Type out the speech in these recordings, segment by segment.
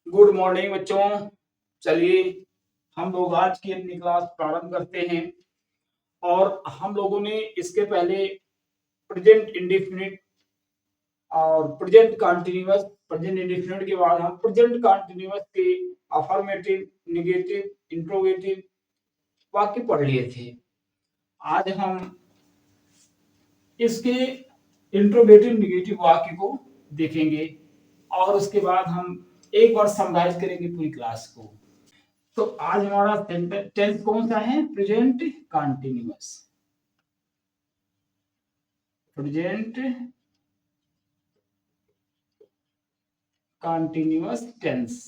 Good morning बच्चों। चलिए हम लोग आज की अपनी क्लास प्रारंभ करते हैं। और हम लोगों ने इसके पहले प्रेजेंट इंडेफिनिट और प्रेजेंट कंटीन्यूअस, प्रेजेंट इंडेफिनिट के बाद हम प्रेजेंट कंटीन्यूअस के अफर्मेटिव, नेगेटिव, इंट्रोगेटिव वाक्य पढ़ लिए थे। आज हम इसके इंट्रोगेटिव नेगेटिव वाक्य को देखेंगे और उसके बाद हम एक बार समराइज करेंगे पूरी क्लास को। तो आज हमारा टेंस कौन सा है? Present continuous. Present continuous tense.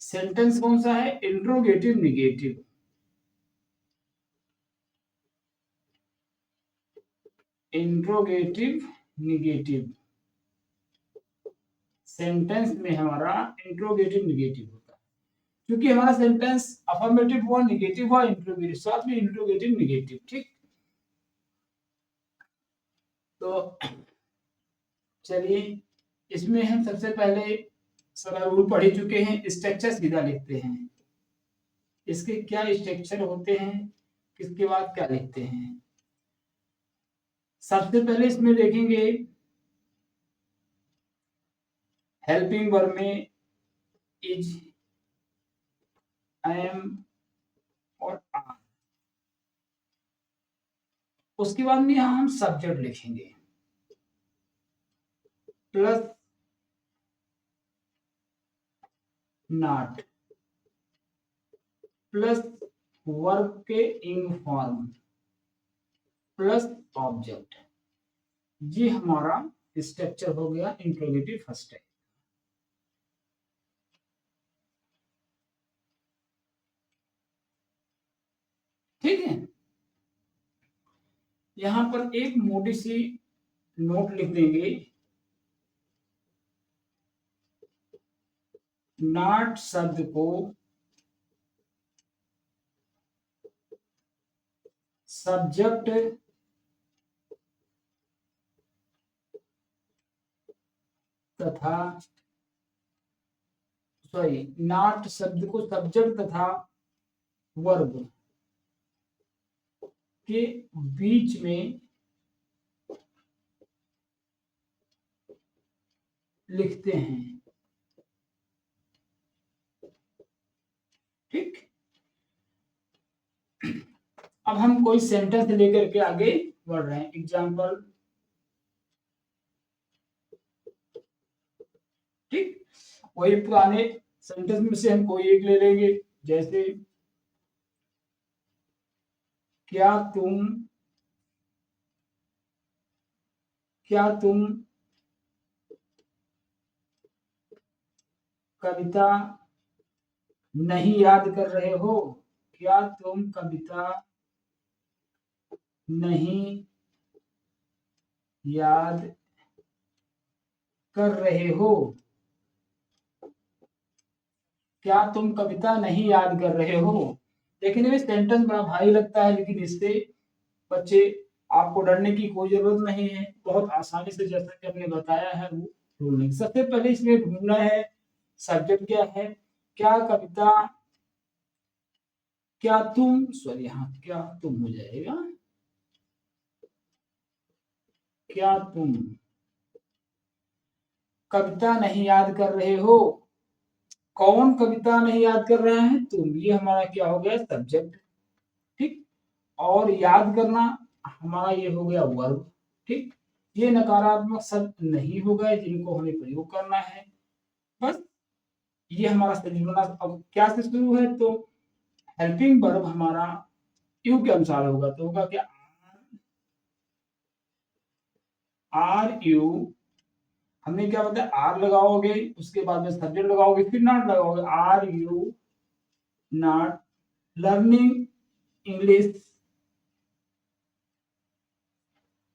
Sentence कौन सा है? Interrogative negative. Interrogative negative sentence में हमारा इंट्रोगेटिव निगेटिव होता है। क्योंकि हमारा सेंटेंस अफर्मेटिव हुआ, निगेटिव हुआ, इंट्रोगेटिव, साथ में इंट्रोगेटिव निगेटिव। ठीक, तो चलिए इसमें हम सबसे पहले सारा रूल पढ़ ही चुके हैं। स्ट्रक्चर सीधा लिखते हैं, इसके क्या स्ट्रक्चर होते हैं, किसके बाद क्या लिखते हैं। सबसे पहले इसमें देखेंगे हेल्पिंग वर्ब में इज, एम और आर। उसके बाद में यहाँ हम सब्जेक्ट लिखेंगे प्लस नॉट प्लस वर्ब के इंग फॉर्म प्लस ऑब्जेक्ट। ये हमारा स्ट्रक्चर हो गया इंट्रोगेटिव फर्स्ट टाइप। ठीक है, यहां पर एक मोटी सी नोट लिख देंगे। नॉट शब्द को सब्जेक्ट तथा नॉट शब्द को सब्जेक्ट तथा वर्ब के बीच में लिखते हैं। ठीक, अब हम कोई सेंटेंस लेकर के आगे बढ़ रहे हैं। एग्जाम्पल, ठीक, वही पुराने सेंटेंस में से हम कोई एक ले लेंगे। जैसे क्या तुम कविता नहीं याद कर रहे हो? क्या तुम कविता नहीं याद कर रहे हो? क्या तुम कविता नहीं याद कर रहे हो? देखने में सेंटेंस बड़ा भारी लगता है, लेकिन इससे बच्चे आपको डरने की कोई जरूरत नहीं है। बहुत आसानी से, जैसा कि हमने बताया है, वो ढूंढने। सबसे पहले इसमें ढूंढना है सब्जेक्ट क्या है। क्या कविता, क्या तुम, सॉरी, हाँ, क्या तुम हो जाएगा। क्या तुम कविता नहीं याद कर रहे हो? कौन कविता नहीं याद कर रहे हैं? तुम। ये हमारा क्या हो गया? सब्जेक्ट। ठीक, और याद करना हमारा ये हो गया वर्ब। ठीक, ये नकारात्मक शब्द नहीं हो गए जिनको हमें प्रयोग करना है। बस ये हमारा सही बना। अब क्या से शुरू है? तो हेल्पिंग वर्ब हमारा यू के अनुसार होगा, तो होगा क्या? Are you. हमने क्या बताया? आर लगाओगे, उसके बाद में सब्जेक्ट लगाओगे, फिर नॉट लगाओगे। Are you not learning English,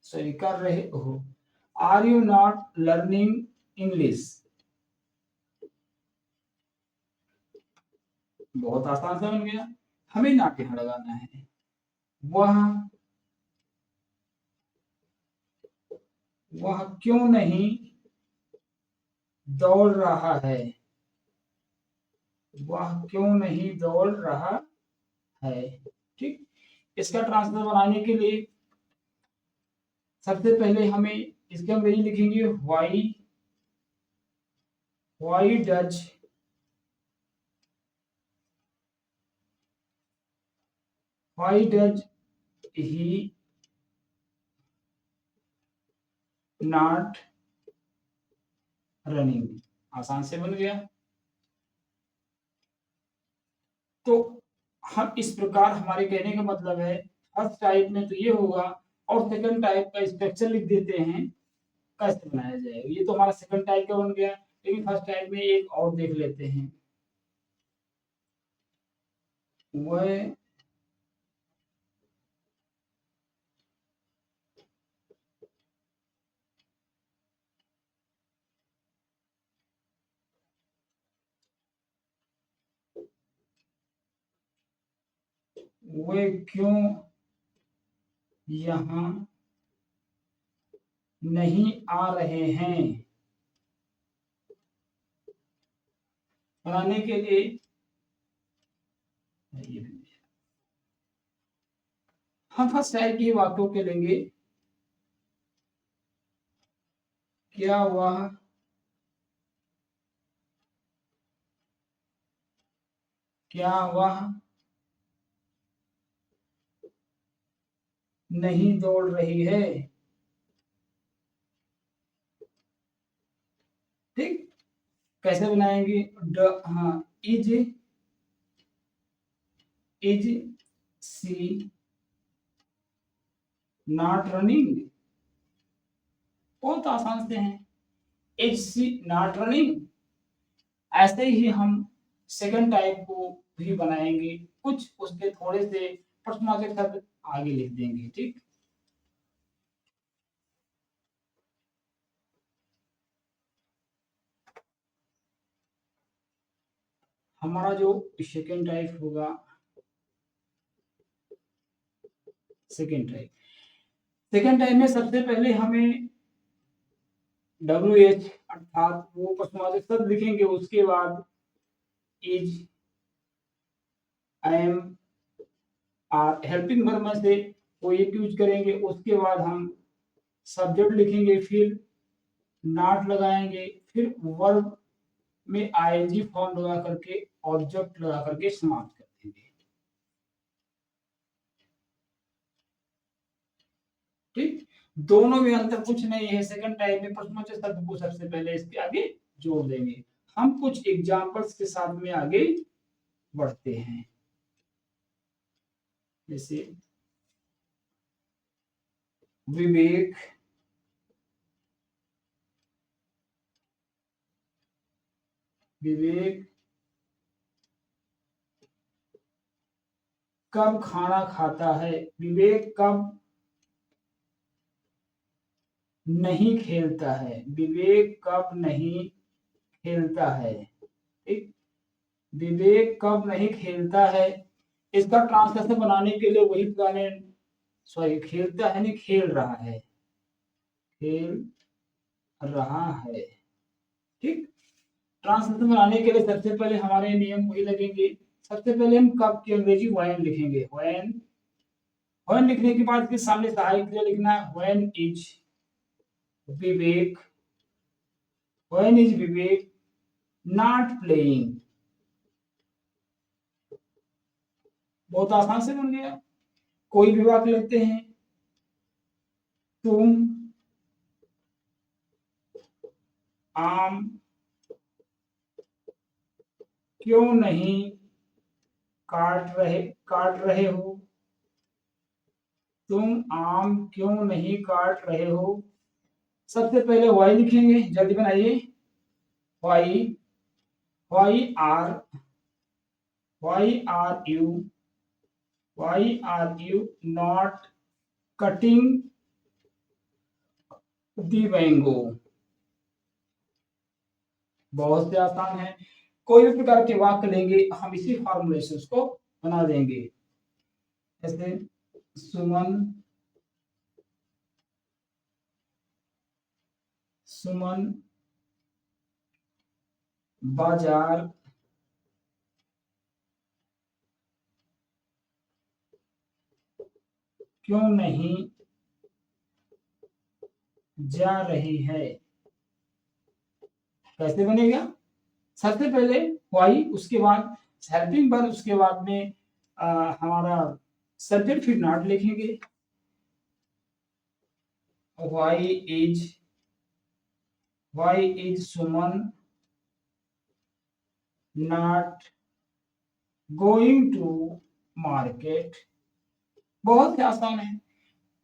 sorry, कर रहे हो? Are you not learning English? बहुत आसान सा बन गया। हमें नॉट यहां लगाना है। वह क्यों नहीं दौड़ रहा है? वह क्यों नहीं दौड़ रहा है। ठीक, इसका ट्रांसलेशन बनाने के लिए सबसे पहले हमें इसके अंग्रेजी लिखेंगे why does he not running. आसान से बन गया। तो हम इस प्रकार, हमारे कहने का मतलब है फर्स्ट टाइप में तो ये होगा, और सेकंड टाइप का स्ट्रक्चर लिख देते हैं कैसे बनाया जाएगा। ये तो हमारा सेकंड टाइप का बन गया, लेकिन फर्स्ट टाइप में एक और देख लेते हैं। वह वे क्यों यहाँ नहीं आ रहे हैं। बनाने के लिए हम फर्स्ट टाइप की वाक्यों के लेंगे। क्या वह नहीं दौड़ रही है। ठीक, कैसे बनाएंगे? हाँ, इज सी नॉट रनिंग। बहुत आसान से हैं, इज सी नॉट रनिंग। ऐसे ही हम सेकंड टाइप को भी बनाएंगे, कुछ उसके थोड़े से प्रश्नवाचक शब्द आगे लिख देंगे। ठीक, हमारा जो सेकंड टाइप होगा, सेकंड टाइप में सबसे पहले हमें WH अर्थात वो प्रश्नवाचक शब्द लिखेंगे, उसके बाद is, am, are helping verb में से कोई एक यूज करेंगे, उसके बाद हम सब्जेक्ट लिखेंगे, फिर नॉट लगाएंगे, फिर वर्ब में आईएनजी फॉर्म लगा करके, ऑब्जेक्ट लगा करके समाप्त कर देंगे। ठीक, दोनों में अंतर कुछ नहीं है। सेकंड टाइप में प्रश्नवाचक शब्द को सबसे पहले इसके आगे जोड़ देंगे। हम कुछ एग्जांपल्स के साथ में आगे बढ़ते हैं। जैसे विवेक कब खाना खाता है। विवेक कब नहीं खेलता है। विवेक कब नहीं खेलता है। ठीक, विवेक कब नहीं खेलता है, इसका ट्रांसलेशन बनाने के लिए वही पुराने, सॉरी, खेलता है नहीं, खेल रहा है, खेल रहा है। ठीक, ट्रांसलेशन बनाने के लिए सबसे पहले हमारे नियम वही लगेंगे। सबसे पहले हम कब की अंग्रेजी व्हेन लिखेंगे। व्हेन लिखने के बाद के सामने सहायक क्रिया लिखना है। Vivek when is Vivek not playing. बहुत आसान से बन गया। कोई भी वाक्य लेते हैं, तुम आम क्यों नहीं काट रहे हो। तुम आम क्यों नहीं काट रहे हो। सबसे पहले वाई लिखेंगे, जल्दी बनाइए। Why why are you not cutting the mango. बहुत से आसान है। कोई भी प्रकार के वाक्य लेंगे, हम इसी फॉर्मुलेशन को बना देंगे। जैसे सुमन बाजार क्यों नहीं जा रही है। कैसे बनेगा? सबसे पहले वाई, उसके बाद हेल्पिंग वर्ब, उसके बाद में हमारा सब्जेक्ट, फिर नॉट लिखेंगे। Why is Suman not going to market. बहुत ही आसान है।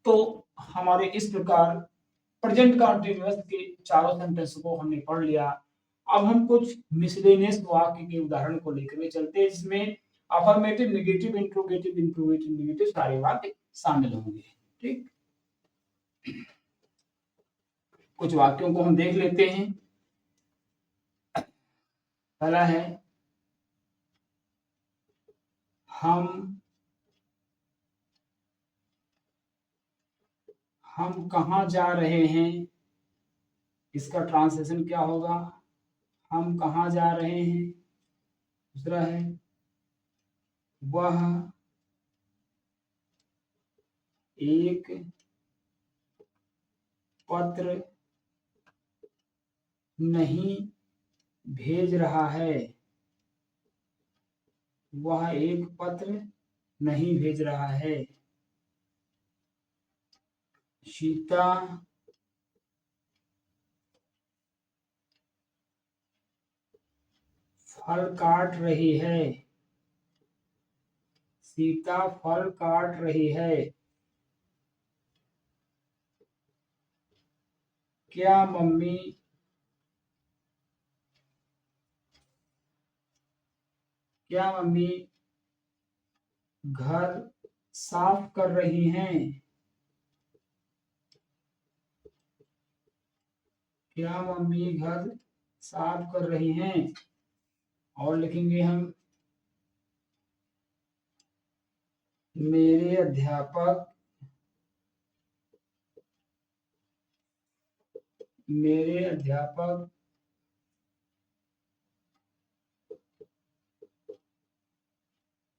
तो हमारे इस प्रकार प्रेजेंट कंटीन्यूअस के चारों सेंटेंस को हमने पढ़ लिया। अब हम कुछ मिसलेनियस वाक्य के उदाहरण को लेकर के चलते हैं, जिसमें affirmative, negative, interrogative, interrogative, negative सारे वाक्य शामिल होंगे। ठीक, कुछ वाक्यों को हम देख लेते हैं। पहला है हम कहाँ जा रहे हैं। इसका ट्रांसलेशन क्या होगा? हम कहाँ जा रहे हैं। दूसरा है वह एक पत्र नहीं भेज रहा है। वह एक पत्र नहीं भेज रहा है। सीता फल काट रही है। सीता फल काट रही है। क्या मम्मी घर साफ कर रही हैं। क्या मम्मी घर साफ कर रही हैं। और लिखेंगे हम मेरे अध्यापक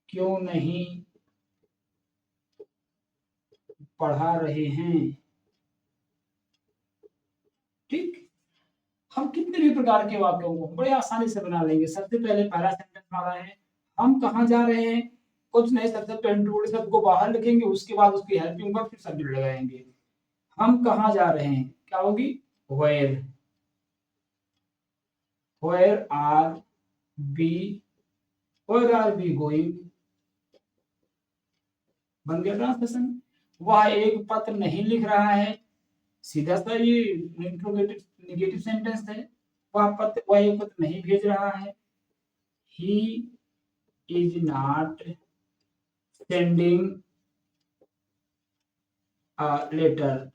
क्यों नहीं पढ़ा रहे हैं। ठीक, हम कितने भी प्रकार के वाक्यों को बड़े आसानी से बना लेंगे। सबसे पहले पहला सेंटेंस हमारा है हम कहाँ जा रहे हैं। कुछ नहीं, सबसे पहले इंट्रोडक्शन शब्द को बाहर लिखेंगे, उसके बाद उसकी हेल्पिंग वर्ब, फिर सब्जेक्ट लगाएंगे। हम कहाँ जा रहे हैं क्या होगी? Where are be going. बन गया ट्रांसलेशन। वह एक पत्र नहीं लिख रहा है। सीधा सा ये इंट्रोगेटिव नेगेटिव सेंटेंस है। वह एक पत्र नहीं भेज रहा है। He is not sending a letter.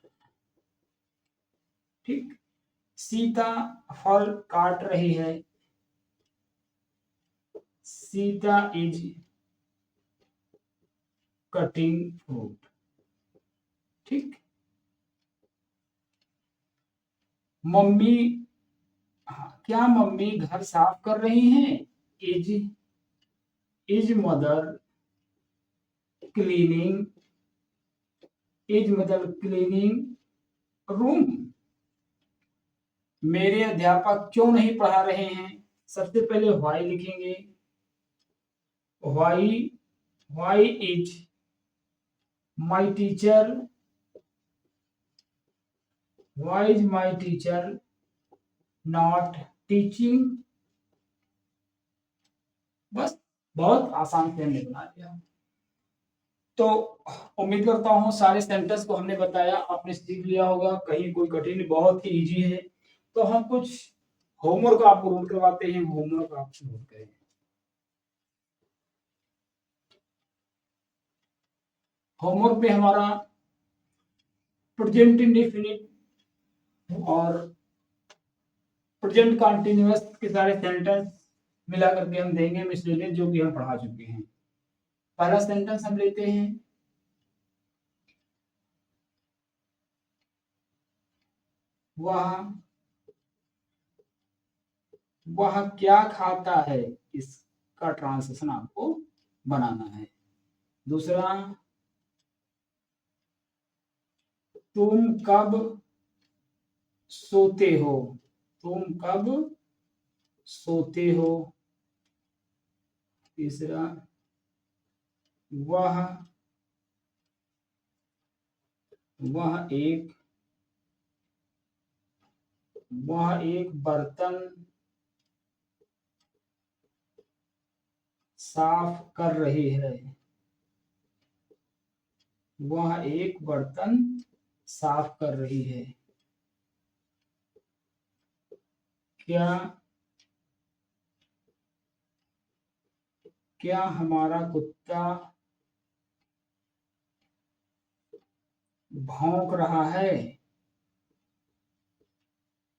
ठीक, सीता फल काट रही है। Sita is cutting fruit. ठीक, मम्मी, क्या मम्मी घर साफ कर रही हैं। Is mother cleaning room. मेरे अध्यापक क्यों नहीं पढ़ा रहे हैं। सबसे पहले व्हाई लिखेंगे। Why is my teacher not teaching. बस, बहुत आसान से हमने बना दिया। तो उम्मीद करता हूँ सारे सेंटेंस को हमने बताया, आपने सीख लिया होगा। कहीं कोई कठिन, बहुत ही इजी है। तो हम कुछ होमवर्क आपको नोट करवाते हैं। होमवर्क आप नोट करें। होमवर्क में हमारा प्रेजेंट इंडेफिनिट और प्रेजेंट कंटीन्यूअस के सारे सेंटेंस मिला करके हम देंगे मिसलेनियस, जो कि हम पढ़ा चुके हैं। पहला सेंटेंस हम लेते हैं। वह क्या खाता है। इसका ट्रांसलेशन आपको बनाना है। दूसरा, तुम कब सोते हो, तुम कब सोते हो। तीसरा, वह वह एक बर्तन साफ कर रही है, वह एक बर्तन साफ कर रही है। क्या क्या हमारा कुत्ता भौंक रहा है,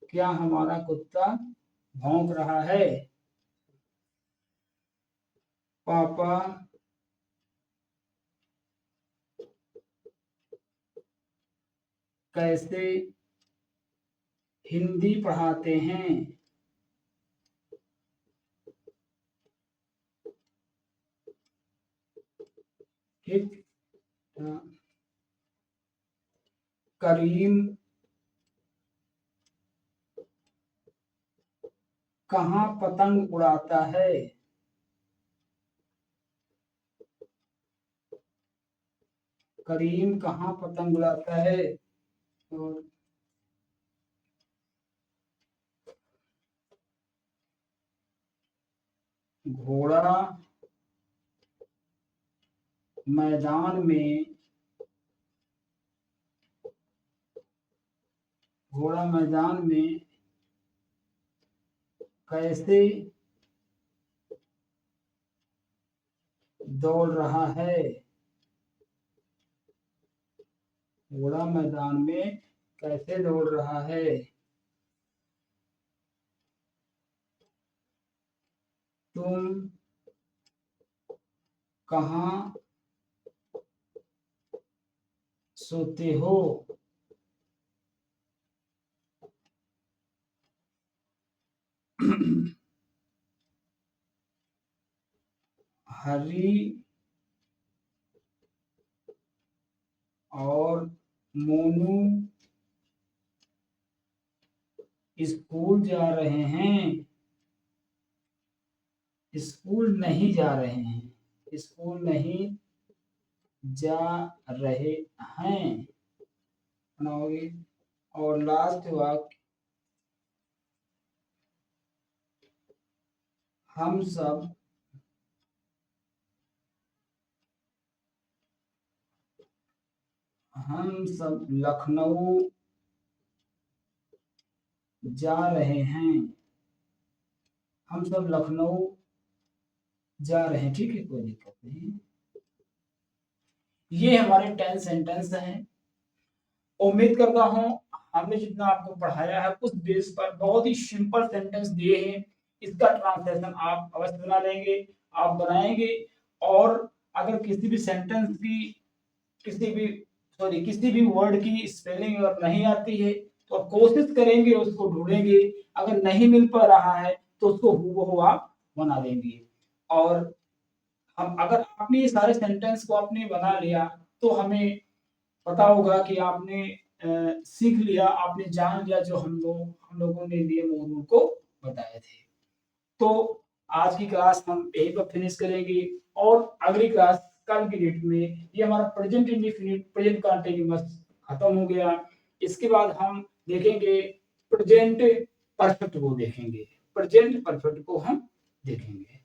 क्या हमारा कुत्ता भौंक रहा है। पापा कैसे हिंदी पढ़ाते हैं, ठीक। करीम कहाँ पतंग उड़ाता है, करीम कहाँ पतंग उड़ाता है। और घोड़ा मैदान में कैसे दौड़ रहा है, घोड़ा मैदान में कैसे दौड़ रहा है। तुम कहाँ सोते हो, हरी और मोनू स्कूल जा रहे हैं, स्कूल नहीं जा रहे हैं, स्कूल नहीं जा रहे हैं, बनाओगे। और लास्ट वाक्य, हम सब लखनऊ जा रहे हैं, हम सब लखनऊ जा रहे हैं, ठीक है, कोई दिक्कत नहीं। ये हमारे 10 सेंटेंस हैं। उम्मीद करता हूँ हमने जितना आपको पढ़ाया है उस बेस पर बहुत ही सिंपल सेंटेंस दिए हैं, इसका ट्रांसलेशन आप अवश्य बना लेंगे, आप बनाएंगे। और अगर किसी भी सेंटेंस की किसी भी वर्ड की स्पेलिंग अगर नहीं आती है तो आप कोशिश करेंगे, उसको ढूंढेंगे, अगर नहीं मिल पा रहा है तो उसको हूबहू आप बना देंगे। और हम अगर आपने ये सारे सेंटेंस को आपने बना लिया तो हमें पता होगा कि आपने सीख लिया, आपने जान लिया जो हम लोगों ने नियम और रूल को बताए थे। तो आज की क्लास हम यहीं पर फिनिश करेंगे और अगली क्लास कल की डेट में ये हमारा प्रेजेंट इंडेफिनिट प्रेजेंट कंटीन्यूअस खत्म हो गया। इसके बाद हम देखेंगे प्रेजेंट परफेक्ट को देखेंगे, प्रेजेंट परफेक्ट को हम देखेंगे।